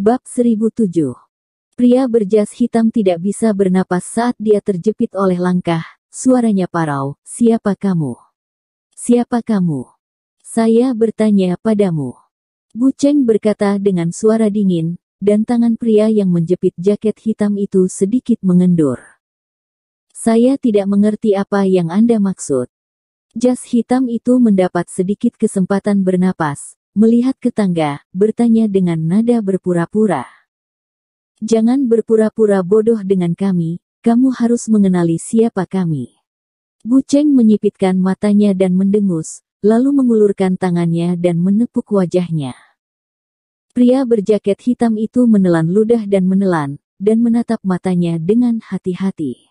Bab 1007. Pria berjas hitam tidak bisa bernapas saat dia terjepit oleh langkah. Suaranya parau. Siapa kamu? Siapa kamu? Saya bertanya padamu. Bu Cheng berkata dengan suara dingin, dan tangan pria yang menjepit jaket hitam itu sedikit mengendur. Saya tidak mengerti apa yang Anda maksud. Jas hitam itu mendapat sedikit kesempatan bernapas, melihat ke tangga, bertanya dengan nada berpura-pura. Jangan berpura-pura bodoh dengan kami, kamu harus mengenali siapa kami. Bu Cheng menyipitkan matanya dan mendengus, lalu mengulurkan tangannya dan menepuk wajahnya. Pria berjaket hitam itu menelan ludah dan menelan, dan menatap matanya dengan hati-hati.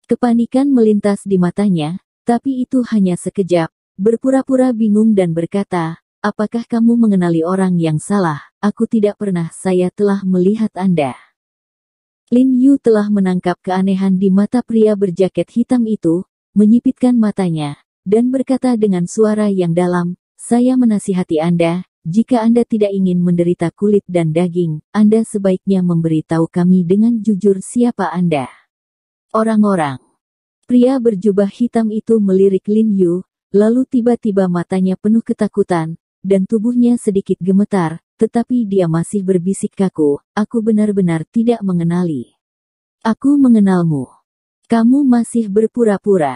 Kepanikan melintas di matanya, tapi itu hanya sekejap, berpura-pura bingung dan berkata, apakah kamu mengenali orang yang salah? Aku tidak pernah, saya telah melihat Anda. Lin Yu telah menangkap keanehan di mata pria berjaket hitam itu, menyipitkan matanya, dan berkata dengan suara yang dalam, saya menasihati Anda, jika Anda tidak ingin menderita kulit dan daging, Anda sebaiknya memberitahu kami dengan jujur siapa Anda. Orang-orang. Pria berjubah hitam itu melirik Lin Yu, lalu tiba-tiba matanya penuh ketakutan, dan tubuhnya sedikit gemetar, tetapi dia masih berbisik kaku, aku benar-benar tidak mengenali. Aku mengenalmu. Kamu masih berpura-pura.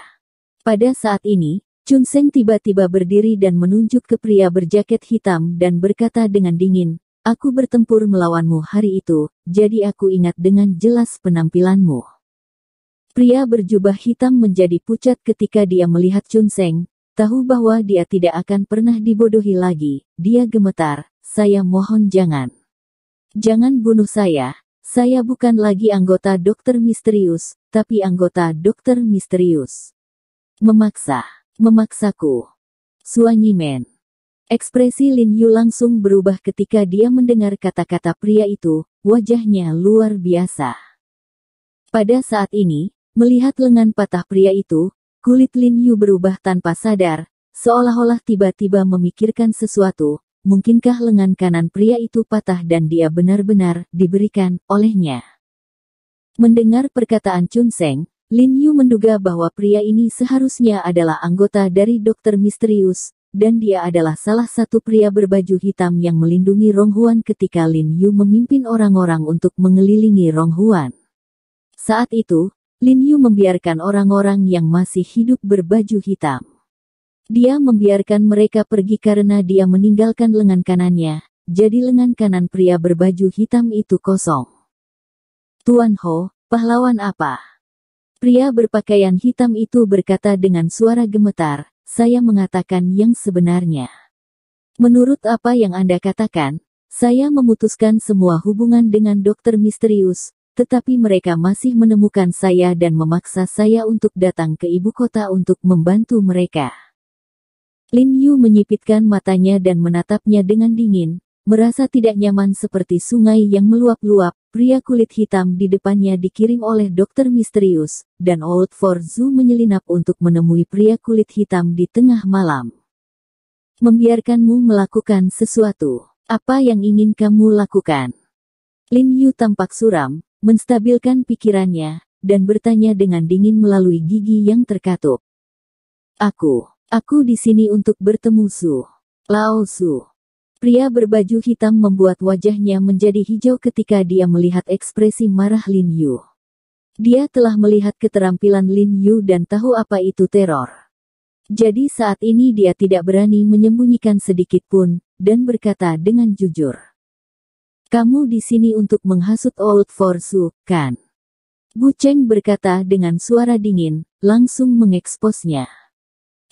Pada saat ini, Chun Seng tiba-tiba berdiri dan menunjuk ke pria berjaket hitam dan berkata dengan dingin, aku bertempur melawanmu hari itu, jadi aku ingat dengan jelas penampilanmu. Pria berjubah hitam menjadi pucat ketika dia melihat Chun Seng, tahu bahwa dia tidak akan pernah dibodohi lagi. Dia gemetar, saya mohon jangan. Jangan bunuh saya bukan lagi anggota Dokter Misterius, tapi anggota Dokter Misterius. Memaksaku. Suanyimen. Ekspresi Lin Yu langsung berubah ketika dia mendengar kata-kata pria itu, wajahnya luar biasa. Pada saat ini, melihat lengan patah pria itu, kulit Lin Yu berubah tanpa sadar, seolah-olah tiba-tiba memikirkan sesuatu, mungkinkah lengan kanan pria itu patah dan dia benar-benar diberikan olehnya. Mendengar perkataan Chun Seng, Lin Yu menduga bahwa pria ini seharusnya adalah anggota dari Dokter Misterius, dan dia adalah salah satu pria berbaju hitam yang melindungi Rong Huan ketika Lin Yu memimpin orang-orang untuk mengelilingi Rong Huan. Saat itu, Lin Yu membiarkan orang-orang yang masih hidup berbaju hitam. Dia membiarkan mereka pergi karena dia meninggalkan lengan kanannya, jadi lengan kanan pria berbaju hitam itu kosong. Tuan Ho, pahlawan apa? Pria berpakaian hitam itu berkata dengan suara gemetar, saya mengatakan yang sebenarnya. Menurut apa yang Anda katakan, saya memutuskan semua hubungan dengan Dokter Misterius, tetapi mereka masih menemukan saya dan memaksa saya untuk datang ke ibu kota untuk membantu mereka. Lin Yu menyipitkan matanya dan menatapnya dengan dingin, merasa tidak nyaman seperti sungai yang meluap-luap. Pria kulit hitam di depannya dikirim oleh Dokter Misterius, dan Old Forzu menyelinap untuk menemui pria kulit hitam di tengah malam. Membiarkanmu melakukan sesuatu. Apa yang ingin kamu lakukan? Lin Yu tampak suram, menstabilkan pikirannya, dan bertanya dengan dingin melalui gigi yang terkatup. Aku di sini untuk bertemu Su. Lao Su. Pria berbaju hitam membuat wajahnya menjadi hijau ketika dia melihat ekspresi marah Lin Yu. Dia telah melihat keterampilan Lin Yu dan tahu apa itu teror. Jadi saat ini dia tidak berani menyembunyikan sedikit pun, dan berkata dengan jujur. Kamu di sini untuk menghasut Old Forzu, kan? Bu Cheng berkata dengan suara dingin, langsung mengeksposnya.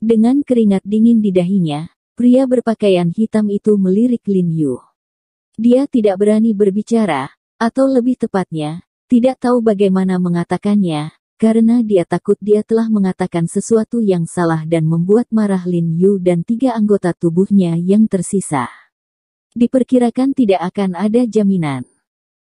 Dengan keringat dingin di dahinya, pria berpakaian hitam itu melirik Lin Yu. Dia tidak berani berbicara, atau lebih tepatnya, tidak tahu bagaimana mengatakannya, karena dia takut dia telah mengatakan sesuatu yang salah dan membuat marah Lin Yu dan 3 anggota tubuhnya yang tersisa. Diperkirakan tidak akan ada jaminan.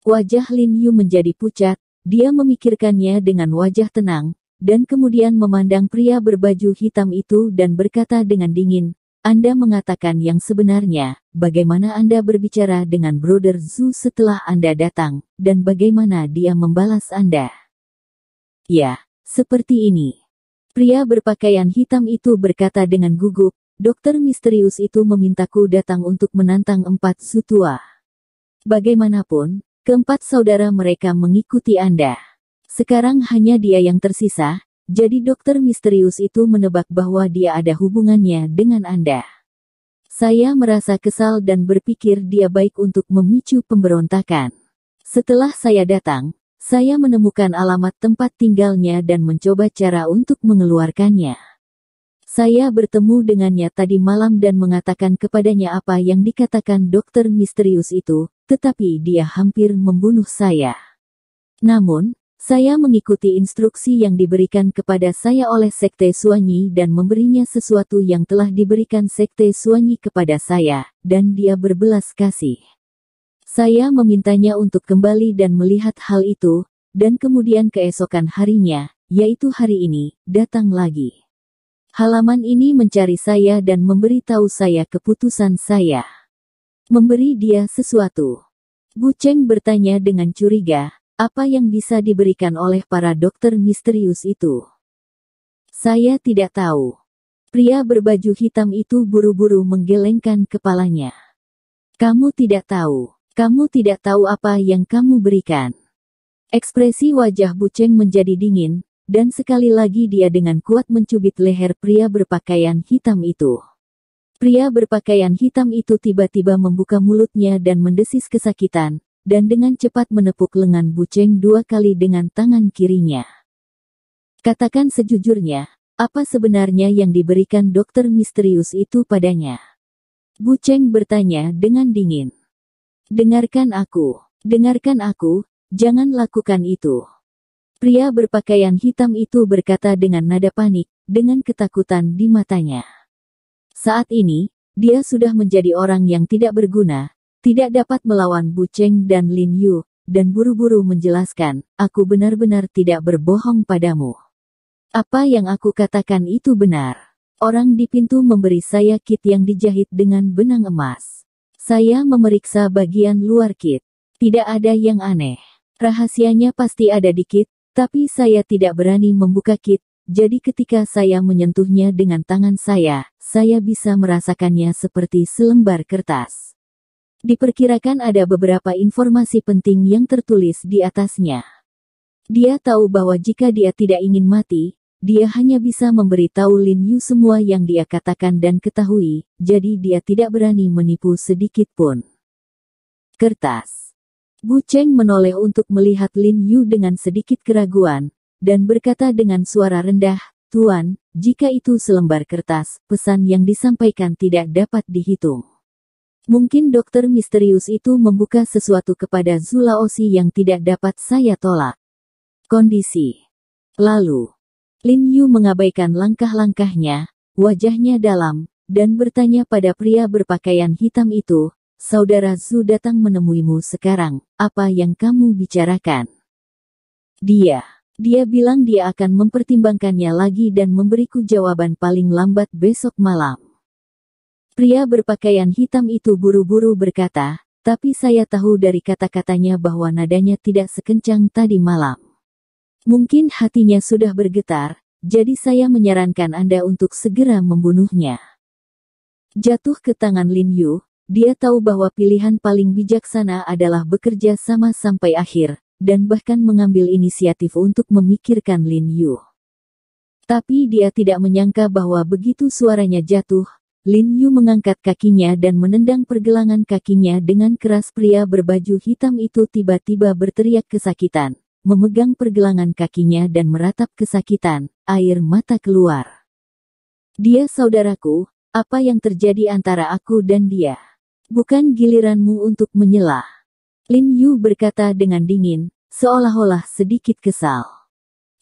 Wajah Lin Yu menjadi pucat, dia memikirkannya dengan wajah tenang, dan kemudian memandang pria berbaju hitam itu dan berkata dengan dingin, Anda mengatakan yang sebenarnya, bagaimana Anda berbicara dengan Brother Zhu setelah Anda datang, dan bagaimana dia membalas Anda? Ya, seperti ini. Pria berpakaian hitam itu berkata dengan gugup, dokter misterius itu memintaku datang untuk menantang 4 Zhu tua. Bagaimanapun, keempat saudara mereka mengikuti Anda. Sekarang hanya dia yang tersisa. Jadi dokter misterius itu menebak bahwa dia ada hubungannya dengan Anda. Saya merasa kesal dan berpikir dia baik untuk memicu pemberontakan. Setelah saya datang, saya menemukan alamat tempat tinggalnya dan mencoba cara untuk mengeluarkannya. Saya bertemu dengannya tadi malam dan mengatakan kepadanya apa yang dikatakan dokter misterius itu, tetapi dia hampir membunuh saya. Namun, saya mengikuti instruksi yang diberikan kepada saya oleh Sekte Suanyi dan memberinya sesuatu yang telah diberikan Sekte Suanyi kepada saya, dan dia berbelas kasih. Saya memintanya untuk kembali dan melihat hal itu, dan kemudian keesokan harinya, yaitu hari ini, datang lagi. Halaman ini mencari saya dan memberitahu saya keputusan saya. Memberi dia sesuatu. Bu Cheng bertanya dengan curiga. Apa yang bisa diberikan oleh para dokter misterius itu? Saya tidak tahu. Pria berbaju hitam itu buru-buru menggelengkan kepalanya. Kamu tidak tahu. Kamu tidak tahu apa yang kamu berikan. Ekspresi wajah Bu Cheng menjadi dingin, dan sekali lagi dia dengan kuat mencubit leher pria berpakaian hitam itu. Pria berpakaian hitam itu tiba-tiba membuka mulutnya dan mendesis kesakitan, dan dengan cepat menepuk lengan Bu Cheng 2 kali dengan tangan kirinya. Katakan sejujurnya, apa sebenarnya yang diberikan dokter misterius itu padanya? Bu Cheng bertanya dengan dingin. Dengarkan aku, jangan lakukan itu. Pria berpakaian hitam itu berkata dengan nada panik, dengan ketakutan di matanya. Saat ini, dia sudah menjadi orang yang tidak berguna, tidak dapat melawan Bu Cheng dan Lin Yu, dan buru-buru menjelaskan, aku benar-benar tidak berbohong padamu. Apa yang aku katakan itu benar. Orang di pintu memberi saya kit yang dijahit dengan benang emas. Saya memeriksa bagian luar kit. Tidak ada yang aneh. Rahasianya pasti ada di kit, tapi saya tidak berani membuka kit, jadi ketika saya menyentuhnya dengan tangan saya bisa merasakannya seperti selembar kertas. Diperkirakan ada beberapa informasi penting yang tertulis di atasnya. Dia tahu bahwa jika dia tidak ingin mati, dia hanya bisa memberitahu Lin Yu semua yang dia katakan dan ketahui, jadi dia tidak berani menipu sedikit pun. Kertas. Bu Cheng menoleh untuk melihat Lin Yu dengan sedikit keraguan, dan berkata dengan suara rendah, Tuan, jika itu selembar kertas, pesan yang disampaikan tidak dapat dihitung. Mungkin dokter misterius itu membuka sesuatu kepada Zhu Laozi yang tidak dapat saya tolak. Kondisi. Lalu, Lin Yu mengabaikan langkah-langkahnya, wajahnya dalam, dan bertanya pada pria berpakaian hitam itu, Saudara Zhu datang menemuimu sekarang, apa yang kamu bicarakan? Dia bilang dia akan mempertimbangkannya lagi dan memberiku jawaban paling lambat besok malam. Pria berpakaian hitam itu buru-buru berkata, tapi saya tahu dari kata-katanya bahwa nadanya tidak sekencang tadi malam. Mungkin hatinya sudah bergetar, jadi saya menyarankan Anda untuk segera membunuhnya. Jatuh ke tangan Lin Yu, dia tahu bahwa pilihan paling bijaksana adalah bekerja sama sampai akhir, dan bahkan mengambil inisiatif untuk memikirkan Lin Yu. Tapi dia tidak menyangka bahwa begitu suaranya jatuh, Lin Yu mengangkat kakinya dan menendang pergelangan kakinya dengan keras. Pria berbaju hitam itu tiba-tiba berteriak kesakitan, memegang pergelangan kakinya dan meratap kesakitan, air mata keluar. Dia saudaraku, apa yang terjadi antara aku dan dia? Bukan giliranmu untuk menyela. Lin Yu berkata dengan dingin, seolah-olah sedikit kesal.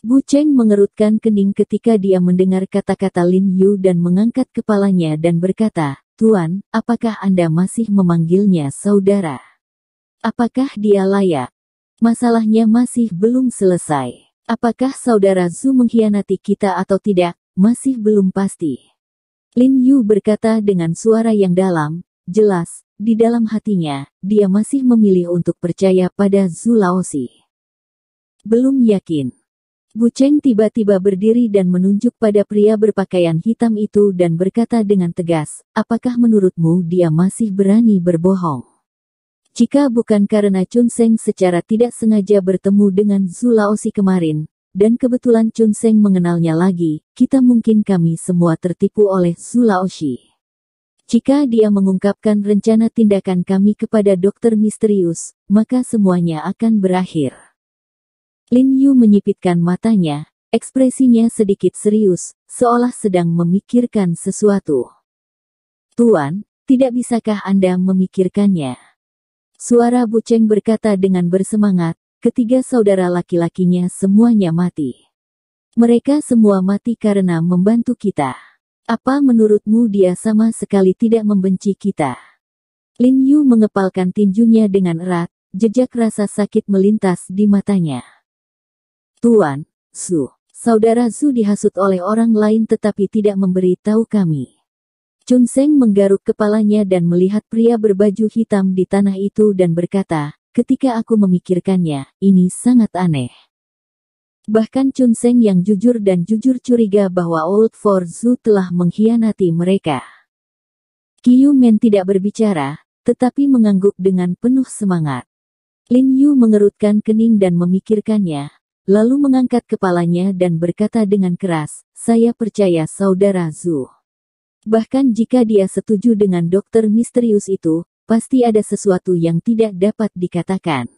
Bu Cheng mengerutkan kening ketika dia mendengar kata-kata Lin Yu dan mengangkat kepalanya dan berkata, Tuan, apakah Anda masih memanggilnya saudara? Apakah dia layak? Masalahnya masih belum selesai. Apakah saudara Zhu mengkhianati kita atau tidak, masih belum pasti. Lin Yu berkata dengan suara yang dalam, jelas, di dalam hatinya, dia masih memilih untuk percaya pada Zhu Laozi. Belum yakin. Bu Cheng tiba-tiba berdiri dan menunjuk pada pria berpakaian hitam itu dan berkata dengan tegas, apakah menurutmu dia masih berani berbohong? Jika bukan karena Chun Seng secara tidak sengaja bertemu dengan Zhu Laozi kemarin, dan kebetulan Chun Seng mengenalnya lagi, kami semua tertipu oleh Zhu Laozi. Jika dia mengungkapkan rencana tindakan kami kepada dokter misterius, maka semuanya akan berakhir. Lin Yu menyipitkan matanya, ekspresinya sedikit serius, seolah sedang memikirkan sesuatu. Tuan, tidak bisakah Anda memikirkannya? Suara Bu Cheng berkata dengan bersemangat, ketiga saudara laki-lakinya semuanya mati. Mereka semua mati karena membantu kita. Apa menurutmu dia sama sekali tidak membenci kita? Lin Yu mengepalkan tinjunya dengan erat, jejak rasa sakit melintas di matanya. Tuan, Zhu, saudara Zhu dihasut oleh orang lain tetapi tidak memberi tahu kami. Chun Seng menggaruk kepalanya dan melihat pria berbaju hitam di tanah itu dan berkata, ketika aku memikirkannya, ini sangat aneh. Bahkan Chun Seng yang jujur dan jujur curiga bahwa Old For Zhu telah mengkhianati mereka. Qiu Men tidak berbicara, tetapi mengangguk dengan penuh semangat. Lin Yu mengerutkan kening dan memikirkannya, lalu mengangkat kepalanya dan berkata dengan keras, saya percaya saudara Zhu. Bahkan jika dia setuju dengan dokter misterius itu, pasti ada sesuatu yang tidak dapat dikatakan.